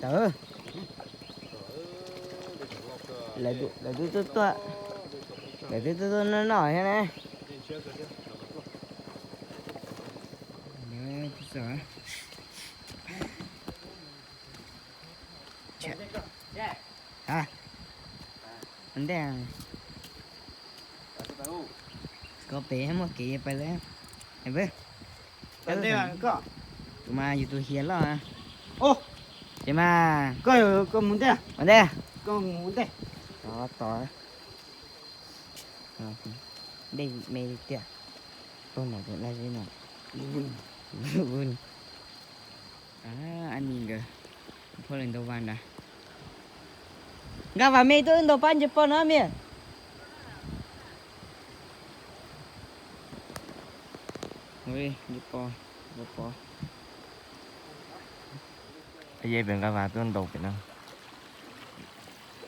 tớ lấy tôi nó nổi thế này nhớ sợ à anh đang có bé mà kìไปแล้วเห็นไหมtụi màอยู่ตัวเฮียแล้วอ่ะโอ้เดี๋ยวมาก็มุนเด้มันเด้ก็มุนเด้ต่อđây mày kìa con này là gì nào vun anh nhìn kìa thôi lên đầu van đã gặp vào mày tôi đầu pan chụp nó mày ôi chụp po cái dây bên gặp vào tôi đầu cái nào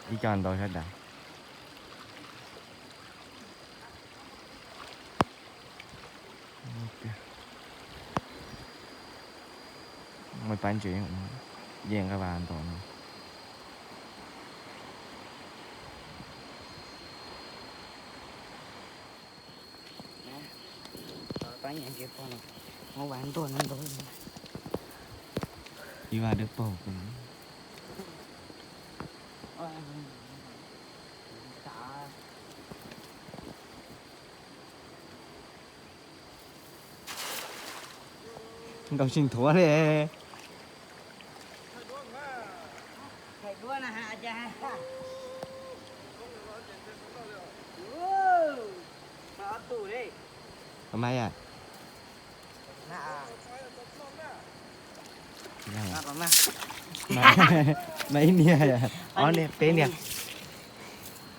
đi tròn đầu hết đã mới bán chuyện dàn các bạn toàn bán nhà kia con mau bán tuần ăn tối đi vào được bầu cũng đồng sinh thua đi thầy đua là hạ cha mở tủ đi hôm nay à mấy nia à ó nè tên nè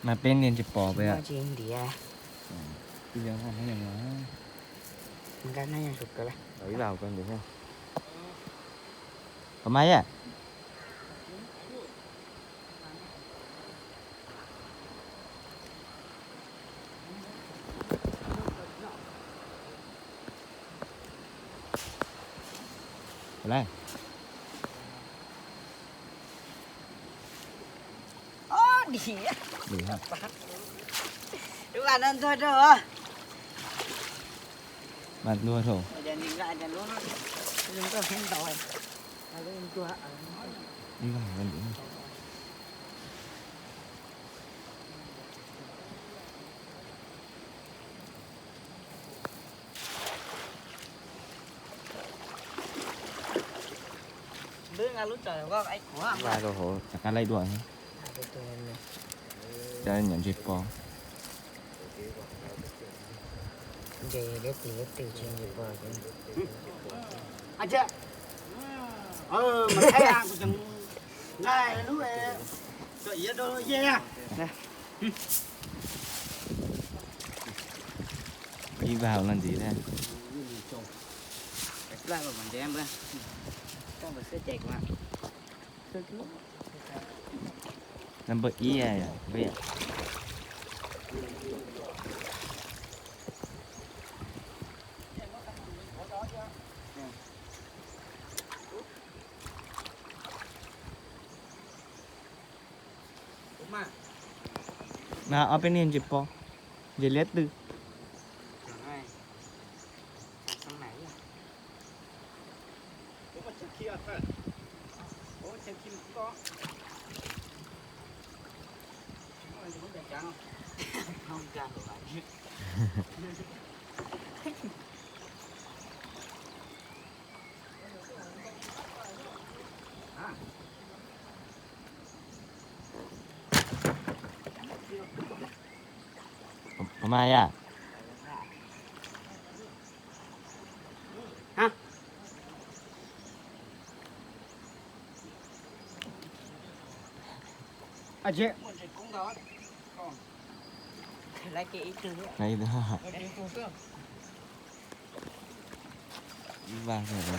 mà tên nè chụp bò vậy à bây giờ không thấy nữa cái này sụp cái này đẩy vào con được không hôm nay à đây đi hả các bạn ăn thôi rồi bạn đua thổ đừng có hẹn đòi đi vào gần đúng không đứa ngay lúc trời có cái của và đồ hộ chắc ăn lấy đuổi nhé cho nên nhận dịp bò về để từ trên dịp bò anh chưa mà thấy ăn của chừng này lúc này trời gì đâu yeah đi vào làm gì đây ra vào bàn em ra con phải sửa chạy mà number ý à vậy nah apa ni yang Jepang dia lihat tu không ra hôm nay à hả anh chị lấy cái ý tư này đó đi vào rồi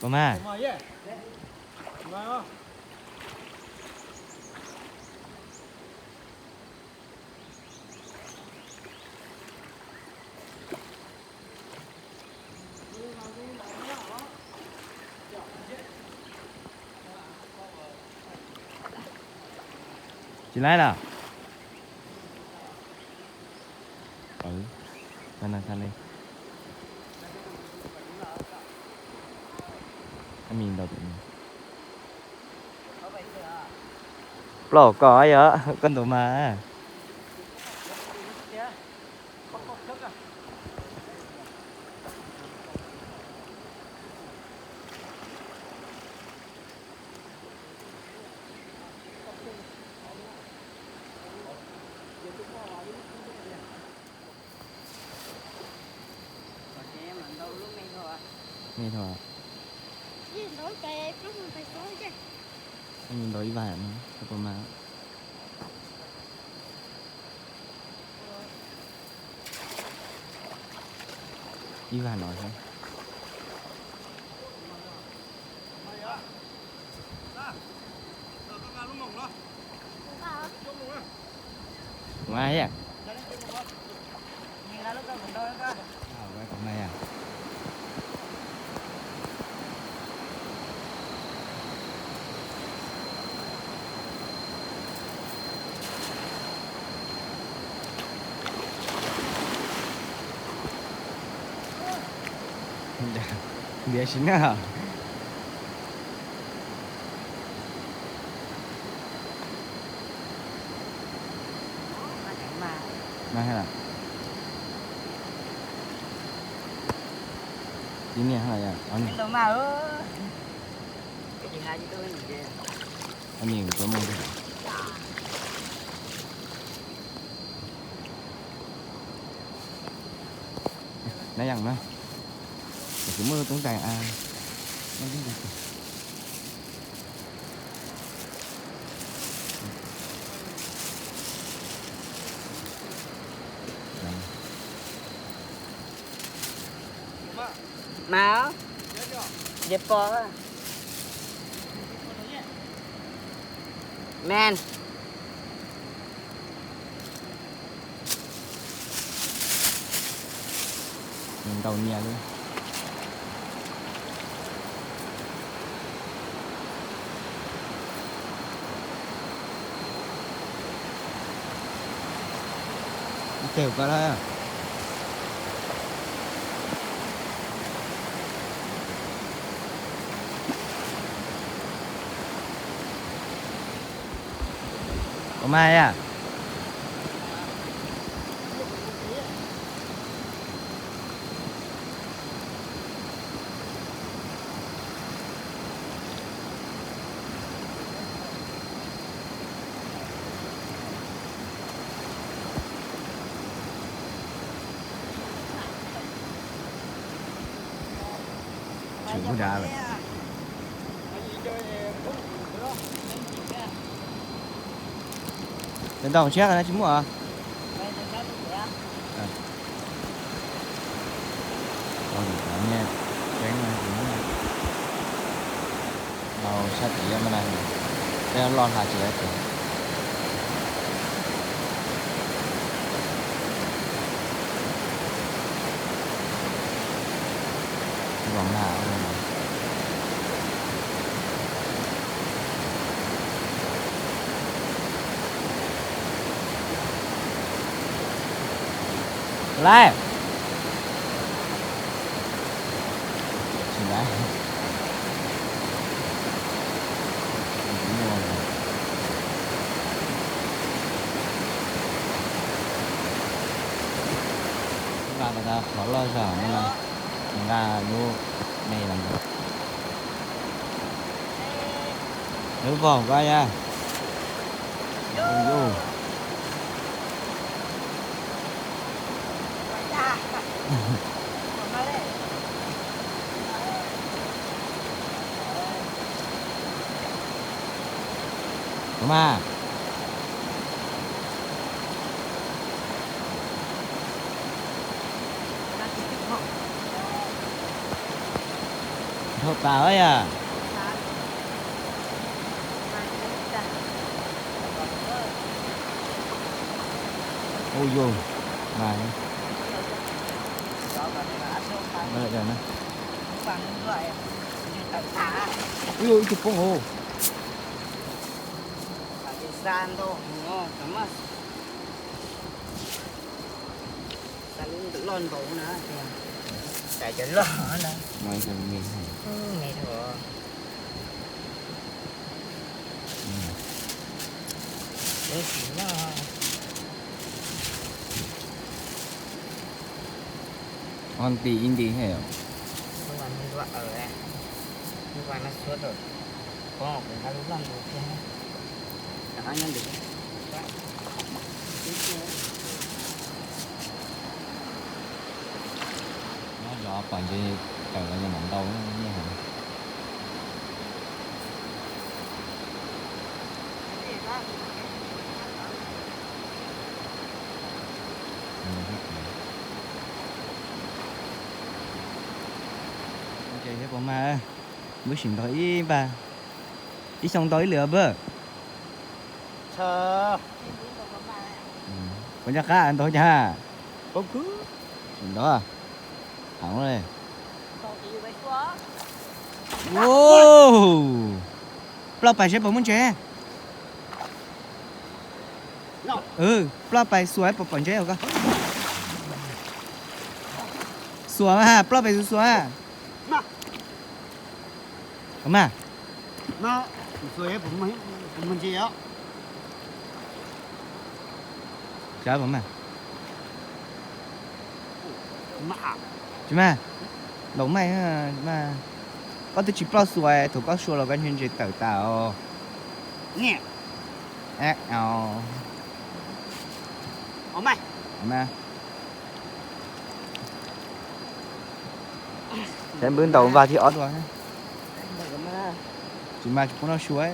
Có mà. Chị lái nào? Ừ. Lên lên đi. Em nhìn đầu tụi mình. Lỗ có ấy á, con tụi mà. Nghe thôi. Em nhìn đối vài nữa, con tụi mà. Đi vào nói thôi. Ngoài à? Quay cổng này à? Dia sini à? Mà hay là ini hay là anh Đâu mà ơ. Cái gì hai chứ tôi gì vậy? anh nhìn tôi mua đi. Nãy rằng đó. Chỉ mưa tuấn tài à. Nó cũng được. Mà dẹp bò á. Man. Nhìn đầu nhà luôn. Kêu qua đó. Có mai à? Chuyện của đà rồi. Đến đâu chết rồi chứ mua à? Thôi được nha. Chén này cũng màu sát chỉ bên này. Đây lon hạt chỉ đấy. Vòng nào lại lại và người ta khó lo sợ nên là người ta mua này làm được nếu vòng qua nha vô đúng à thô tao ấy à. Ôi dồi, mà đây rồi nè. Ui ôi, chụp con hồ. San đâu, ngon lắm á. San tự lon bầu nữa. Tại cho lo nữa. Ngoài cái miền Ngày thừa. Đấy chỉ nó. anti indi hay à? Không ăn như vậy ở đây. Như vậy nó suốt rồi. Có một cái lúc làm được chứ. Cả nhân được. Nó rõ bằng cái cờ là nhà mộng đâu như hả? Chơi hết bóng ma mới chuyển tới bà đi xong tới lửa bơ Chờ. có nhà khác ăn thôi nha Có cứ. chuyển đó à thẳng rồi wow bao bài sẽ bóng muốn chơi Nào. bao bài suối bóng bóng chơi không suối ha bao bài suối à Nào. không à Nó rồi mình gì á. trái bóng mà Mà chứ mà lẩu mày mà có tôi chỉ bao suối thủ có suối là完全chỉ tự tạo nè. ác ao Ở mày. mà xem bữa đầu vào thì ót rồi chỉ mà chúng nó suối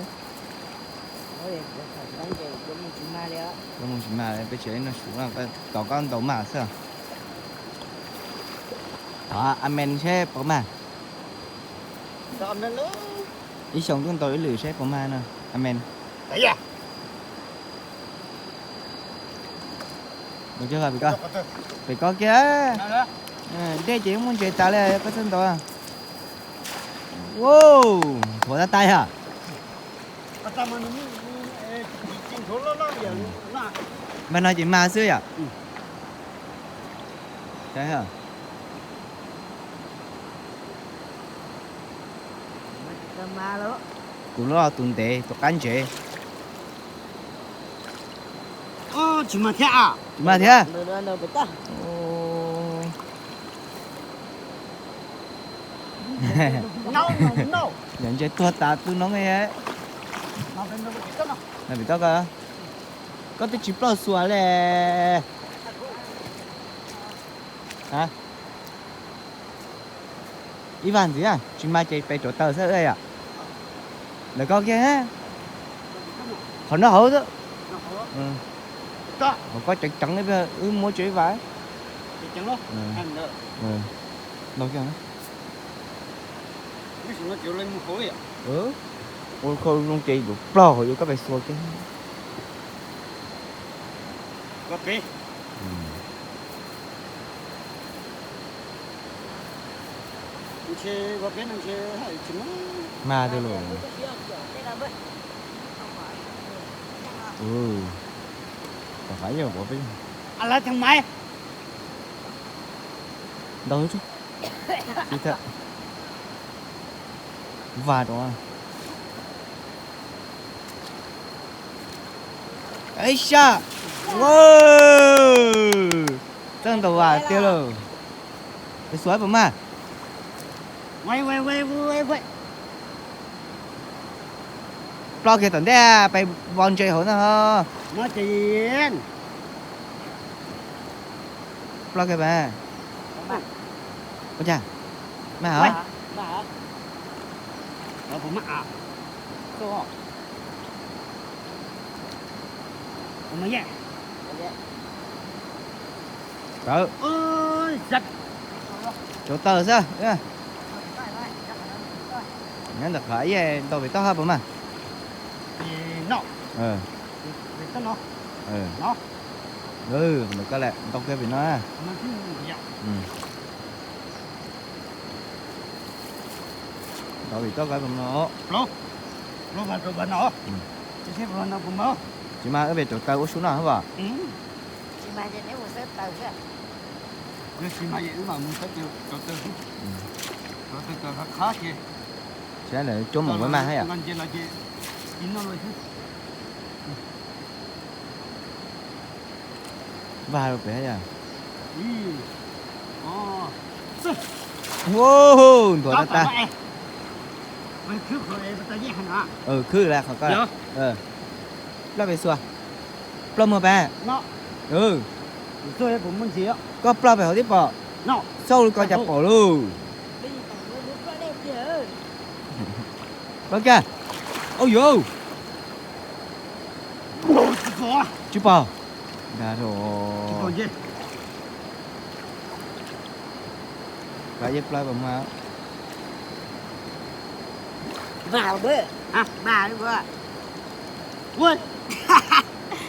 có một chỉ mà bây giờ nó xuống là cái tàu con tàu mà sao đó amen xe bỏ mà Sao nó lớn. ý sống chúng tôi lử xe bỏ mà nè amen Đấy à. được chưa bị con bị có kia Nào đó. đây chị muốn chơi trả lại có thân tàu à wow thổi ra tay hả Sao mà nó chính số nó giờ nó. mà nói chị mà xưa à thế hả Ma đó. tụi nó tuần tệ tụi cánh chế Chỉ mà thế à. chị mà thế à Nó bị ta. No. nhận chơi tua ta tụi nó nghe ấy Nó bên nó bị tất nó. là bị tao cơ có cái chip lo xua lẹ hả Ivan gì à chị mai chạy phải chỗ tờ sao đây à là con kia á còn nó hổ đó Nó khó. ừ Đó. còn có chẳng chẳng đấy bây giờ mua chơi vải Thì chẳng đó. Ừ. Ăn nữa. ừ đâu kia Cái số nó chịu lên một khối à. ôi không luôn chạy được lo rồi có phải xua cái Có kì. Chơi có cái năng chơi hay chúng nó. mà thôi rồi còn phải giờ bỏ cái À là thằng mày. đâu chứ chị thật và đó ấy xa wow chân đầu à tiêu rồi cái suối bấm mà Quay. lo kia tuần đấy phải vòng chơi hổ nữa Nó tiền. lo kia bà ôi chà mà hả Nó cũng mắc à. Có. Không mấy vậy. cỡ Ôi giật. chỗ tờ sao nhắn được phải đâu bị to hơn bấm mà thì nó ờ thì tao nó nó được cái lẹ tao cái vì nó nó cứ vậy đâu bị to cái bấm nó lô lô vào rồi nó chứ xếp vào nó cũng mơ chỉ mà ở về chỗ tao có xuống nào không bà Chị mà cho nếu một xếp tàu kìa. cái gì mà vậy mà muốn xếp nhiều cho tôi khá chứ sẽ là trốn một cái ma hay à còn chỉ là chị chín nó rồi chứ và rồi bé à Ồ. wow tuổi ta Mày cứ khỏi em ta dễ hả? cứ là không có lo về xua lo mà bé Nó rồi cũng muốn gì á? có lo về họ tiếp bỏ Nó sâu coi chặt bỏ luôn Bây giờ tàu nó nước quá đẹp kìa. lo kìa ôi vô có chú bò đã còn rồi gì? phải giúp lo bằng máu Vào bữa. À Bà đi bữa. ui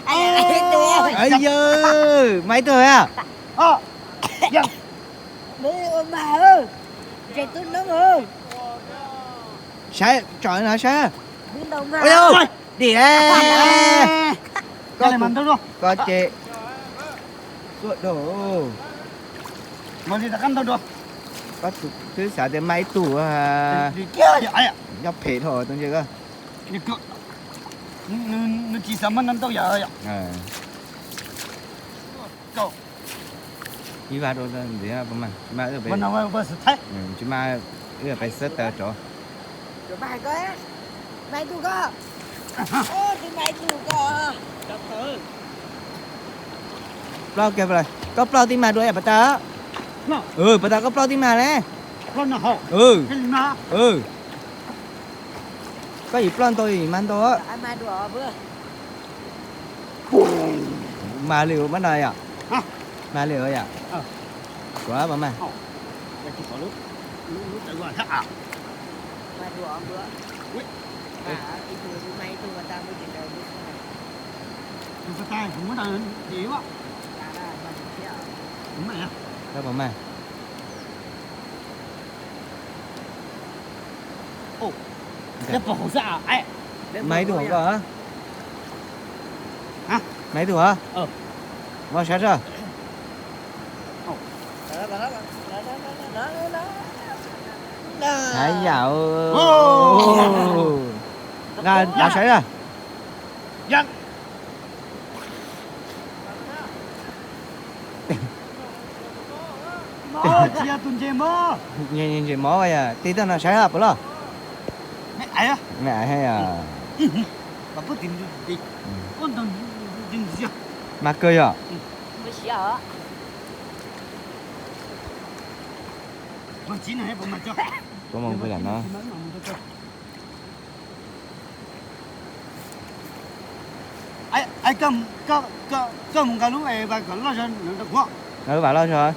Ai ơi. ấy dơ mấy tuổi à dân Bữa ôm bà ơi. Chạy tôi nó ơi. sai trời nào sai Biến đồng bà. ôi đâu đi cái có này mình đâu đâu có chị suốt đồ mà gì ta cắn đâu đâu có thứ xả đến mấy tủ à đi kia vậy à nhóc phê thôi tôi chưa có đi cửa nó chỉ sợ mình đâu giờ cậu đi vào đâu gì à bấm mà ở bên mình nào mà sự thấy chứ mà ở bên sớt tờ chỗ Rồi bà coi á. Mày tụ co. Ô thì mày tụ co. lo kìa rồi có lo tim mà đuổi à bà ta nó bà ta có lo tim mà nè con nó hậu cái nó có gì plan tôi thì mang tôi á Ai mà đùa bữa. mà liệu bắt này à hả mà liệu à quá bà mà cái chỉ có lúc tại gọi thắc à Mà đùa bữa. Ui. Bà đi tụ thì mày tụ mà tao mới chuyển đầu bữa. tôi phải tay không có đâu gì quá Bà là bà đi theo. đúng rồi à đó bà mà cái bộ dạ ấy mấy tuổi có hả hả mấy tuổi hả mà sao rồi thái dạo là xảy ra dân mơ chia tuần chơi mơ nhìn gì mỏ vậy à tí tao nó xảy ra bữa lo mẹ ấy á mẹ hay à bà bớt tiền đi con thằng tiền gì mà cười à Mới sợ. con chín này bọn mà cho có mong phải là nó ai cầm cầm cái lũ này và cái lũ dân nó được quá nó bảo lo rồi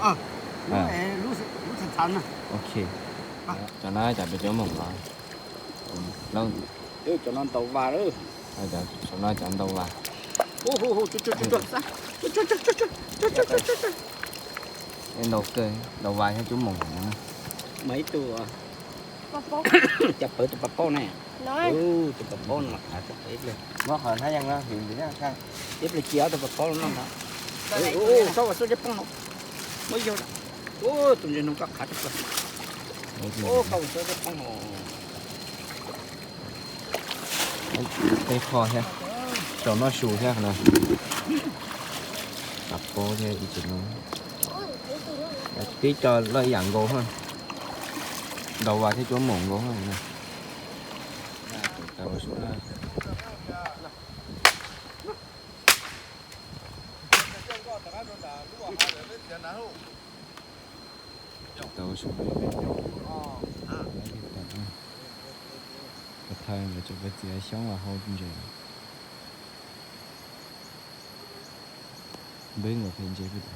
lũ này lũ thật thật nè ok cho nó chạy về chỗ mùng rồi lâu cho nó tàu vào đó cho nó chạy đâu vào em đầu kê đầu vai hay chỗ mùng mấy tù chập ở tụ bắp này Nói. tụ bắp con mà phải tiếp lên nó hỏi thấy rằng nó hiện gì đó sao tiếp lên chia tụ bắp con nó hả sao mà sao chập con nó mới vô tụi nó cắt khát rồi không sao chập con nó cái kho thế cho nó sù thế này tập cô thế đi chụp nó tí cho nó dặn gỗ hơn đầu vào cái chỗ mồm gỗ hơn này tao xuống đây tao xuống đây cái thời mà cho cái gì sống là hôi cũng vậy bên ngược hình chế bây giờ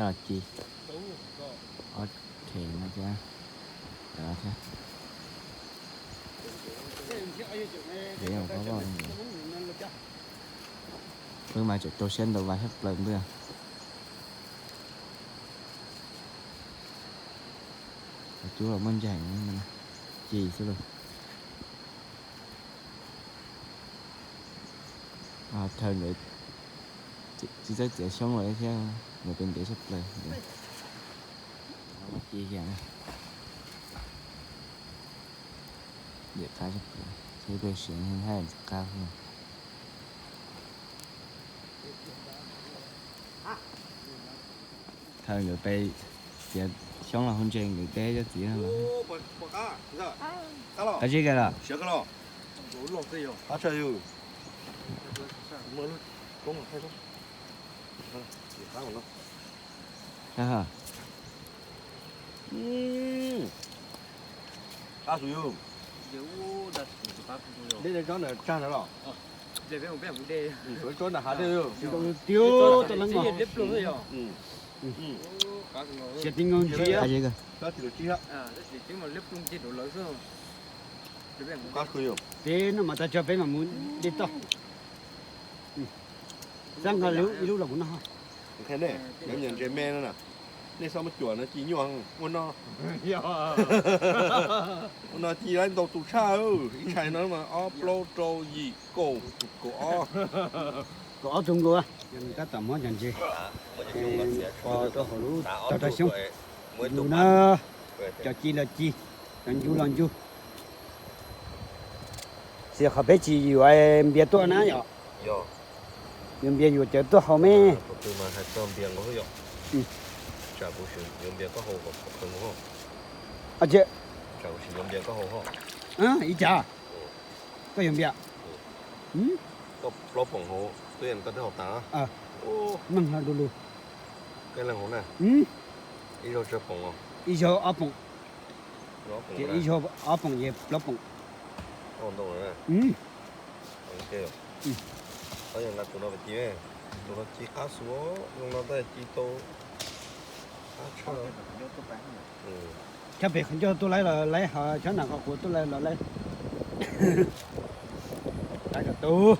cho là chi ở thì nó chứ đó chứ để mà có con bữa mà chỗ sen đồ vài hết lần bữa chú là mình dành mình chi xíu luôn à thời người chỉ rất dễ sống rồi chứ người bên để sắp lên chi kìa để khá sắp lên thế bây giờ hơn hai cao hơn thời người bây giờ sống là không trên người té cho chỉ hơn là cái gì cái là学个了，打车哟，没了，中了，开中，也打我了， ha ha 打水哟，你这装的站着了，所以装的还得哟， tiêu tao lăng ngò嗯， sẽ tính ngon chi á cái gì cơ 打起了机了，打水哟， thế nó mà ta cho bé mà muốn đi to sang cả lúc là muốn nó 你看那，人这卖了呢，那上面卷的鸡肉，我那鸡然到肚叉哦，一看那嘛，啊，不老早一狗啊。 có tung của nhân cá tầm món nhân gì cho tôi hỏi lú cho ta xuống dù nó cho chi là chi làm du làm du sẽ học bé chi dù em biết tôi nãy giờ Yo, em biết dù chờ tôi học mẹ tôi mà hay tôm biển có hiệu. Chả có chuyện dùng biển có hồ không hồ. à chị Chả có chuyện dùng biển có hồ hồ. ý chả có em biết Có lốp bổng hồ, tôi ăn có thể học tá. Ô, mừng là đủ cái là hồ này. Ý rồi chơi bổng không? ý cho áp bụng Lốp chị bổng ý này. cho áp bụng gì lóp bụng Ổn đâu này. Ok. Bây giờ là tụi nó phải chi về. Tụi nó chi cá số, dùng nó tới chi tô. Cá chơ. chắc phải không cho tôi lấy họ chỗ nào của tôi lấy là lấy lấy cả tôi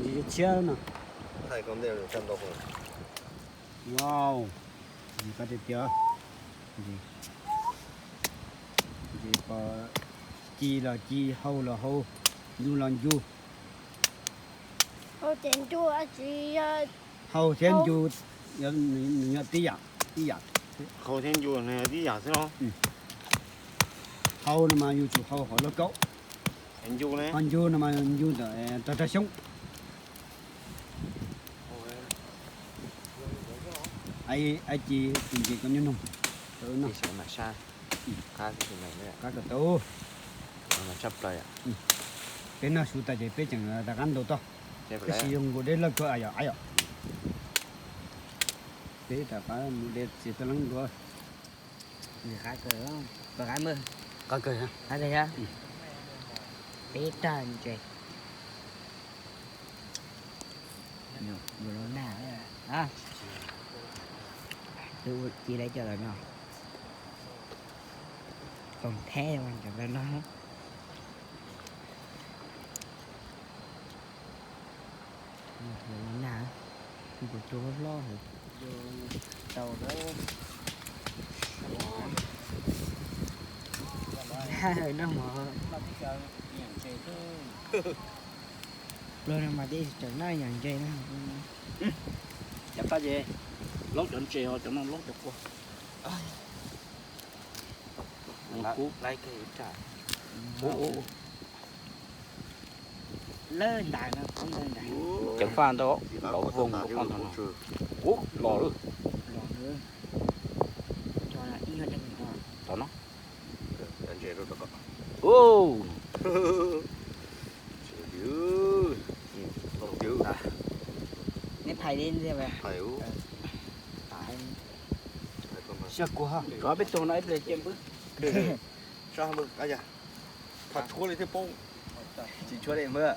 gì chia nè Hai con đều được trăm đồng. wow gì có thể chưa gì có chi là chi hậu là hậu du là du Hậu tiền chua chị hậu thiên du nhớ tí à Khẩu thiên chùa này đi giả thế không? hậu nó mà du chủ hậu họ nó cậu Thiên chùa này. con du nó mà du để ta sống ai chị tìm gì con nhân không tự nó thì sẽ mà sai cá cái này đấy cá cái tố mà chấp lại cái nó sụt tại cái chẳng là ăn đồ to thế cái sử dụng của đây là cơ ai à thế ta phải để chỉ tao lắng rồi người khác cờ không và gái mơ có cờ hả hay thế hả bé trần chơi vừa nó nào à tôi chỉ lấy cho là nó còn thế quan trọng là nó vừa nào thì của chú lo rồi đầu đó hai nó mà luôn mà đi chẳng nói nhận chơi nó Chặt ta gì? Lót chuẩn chè họ cho nó lót được quá. lấy cái trả lên đài nó không lên đài Chẳng phan đâu. Lỏ vùng của con thằng nào. Ủa, lỏ luôn. lọ nữa cho là đi hơn cho mình Đó nó. Anh chè rồi đó. Ô. Chè dữ. Không dữ. nếp thầy lên thế vậy Hiểu. tại sợ quá ha Rồi biết tôi nói về chém bước. Sao không được cả nhà. Thật chua lên thế bông. chỉ cho đây mưa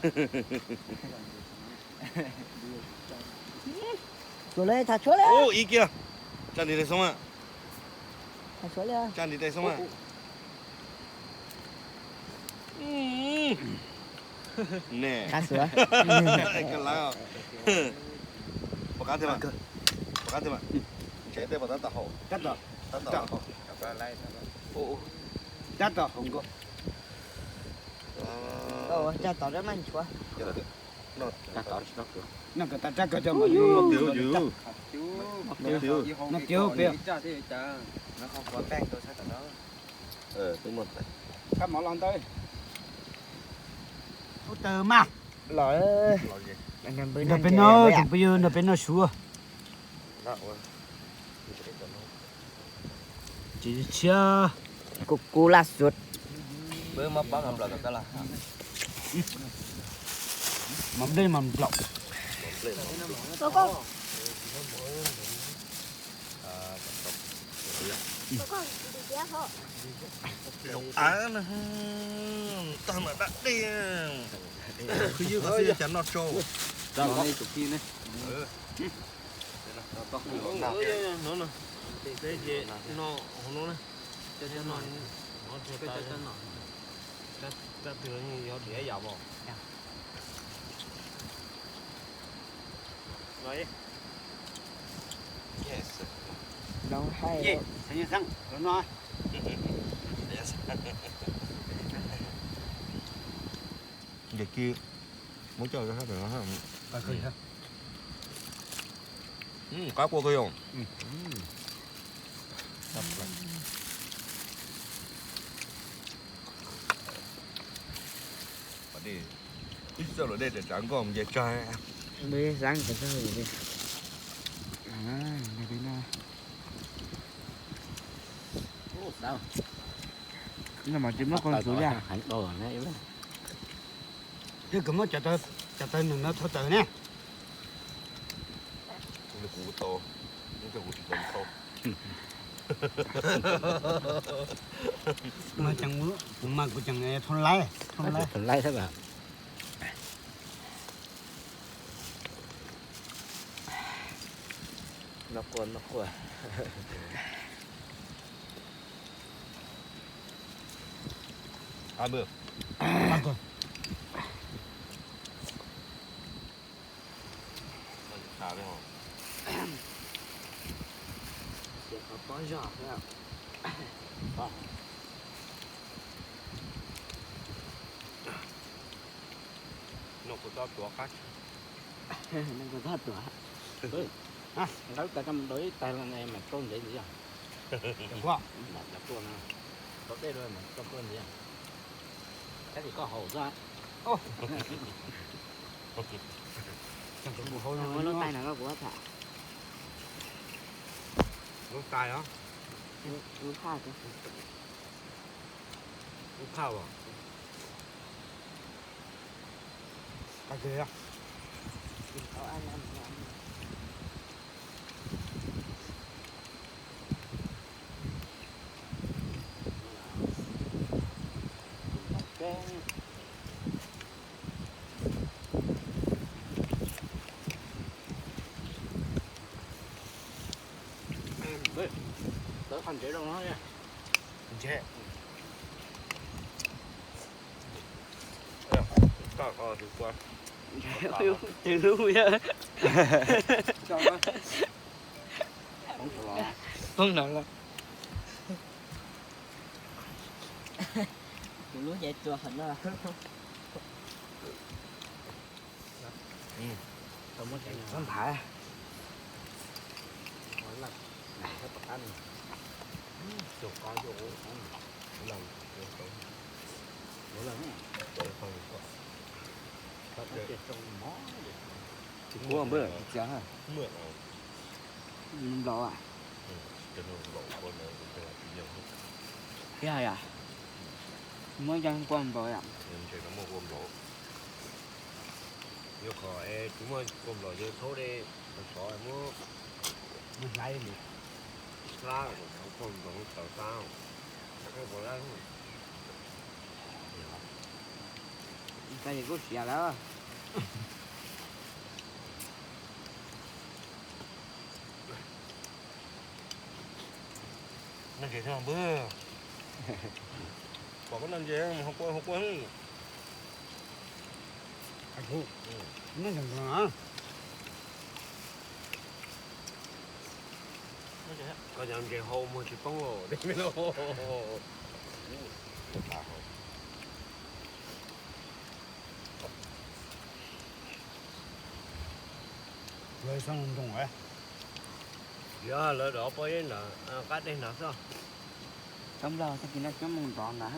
rồi lấy thả chúa đấy Ô, ý kìa. Cha đi đây xong à? Thằng số lên. Cha đi đây xong à? Nè. Cá sữa. Cái lá. Một cá thêm à? Một cá thêm à? Chế đây vào tao hậu. Cắt rồi. Tao hậu. Cắt rồi không có. Cha tỏ ra mạnh chúa. cá tỏi nó kiểu Nó cái ta chắc cái cho mà Nó tiêu dữ. nó tiêu tiêu. Nó không có bang tôi sẽ tao đó. Đúng rồi. Các món lần tới. Ô tờ mà. Lỗi Lo gì? anh em bữa Nó nay bên nó chụp bây giờ nó bên nó xua. Đó quá. Chỉ chưa. cú là suốt. bữa mà bắn ngập là cái là Mắm đây mắm lọc. Cô con. Cô con, đi tiếp hả? Á nè. Tao mà đã đi. Cứ như có gì chắn nó trâu. rồi đây chụp kia này Nó nè. Cái gì nó nó nè. Nó cái chân nó. Cái từ nó có đĩa dạo vào. Rồi. Yes. Đâu hay Gì? Thành như sang. Nó nói. Yes. Vậy kia muốn cho hết rồi hả? Phải khơi hả? Cá cua cơ không? Và đi ít giờ rồi đây để trắng còn về trai. đi sáng cái gì đi. Này bên này. sao Nhưng mà chim nó con số ra. hẳn đồ này yếu Thế cũng mới cho tôi nó thôi tới nè. Nó củ to, nó củ to. Mà chẳng muốn, mà cũng chẳng nghe thôn lái. thần lai thế bà nó cuốn Ăn được. Ăn rồi. Xào đi hả? Có giỏ nữa. Nó cũng to tuổi khác. Nó có thật rồi. nói cả trong đối tay là này mà con để gì à Chẳng qua. là con à có đây rồi mà có con gì à thế thì có hổ ra Chẳng có một hồi Nó tay nào nó của thả. Nó cay hả? Nó khai chứ. Nó khao à? Cái gì à? Ăn. đỡ phần chế đâu nó nha Chế. Có được qua. Từ lúc bây giờ. Không nặng lắm. Tụi lúa vậy chùa hình đó. Không phải. Chụp có chỗ lần mỗi lần không có cua bữa chả hả mượn Lỗ à? cho nó lộ con này cho nó tự nhiên Cái này à? Mới chân qua một rồi à? nên chỉ có một gồm lộ yêu khỏi chúng mình gồm lộ như số đi một số em mua Mình lấy đi. ra không còn giống tàu sao cái bộ ra không Cái gì cũng xìa đó. là gì sao bữa bỏ cái lần gì không quen Ai phụ. Nó chẳng có. có nhận cái hồ mà chỉ phong hồ đi mới nó Rồi xong đồng ấy. giờ lỡ đổ bơi là cái đây là sao Trong lo sao kia nó chấm mông tròn đã.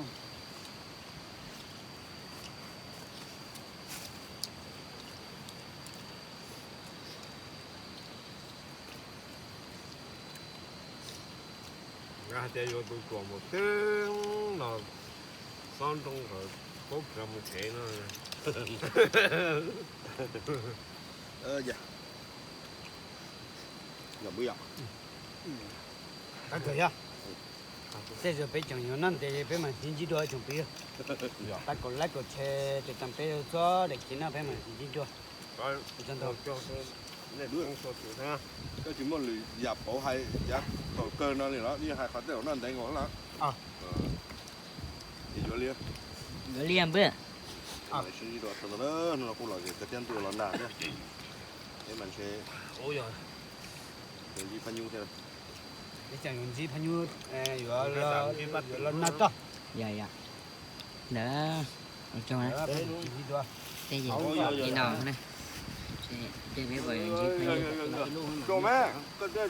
ra đây vô tôi còn một tiếng là son trong rồi cốt ra một thể nó dạ giờ bây giờ Cái gì à? Thế giờ bây giờ những năm thì bây mà chính trị đua chuẩn bị. Ta còn lấy cái xe để tầm bây giờ để chính là bây mà chính trị đua. rồi Chân đầu. cho này đứa ăn sốt rồi ha cái chỉ muốn lì dạp bảo hay dạp tổ cơ nó thì nó đi hai phát đều nó đánh ngón là thì cho liền Nó liềm bữa. mày suy nghĩ đó thằng nó cũng là cái tiền tuổi nó nản đấy thế mình sẽ ôi rồi cái gì phân nhung thế Để chẳng dùng gì phải như rồi là nát đó. Dạ dạ. Đỡ. Ở trong đó. Chính trị đua. Cái gì? Đi nào nè. Để bé vợ gì phải. Cô má, con chơi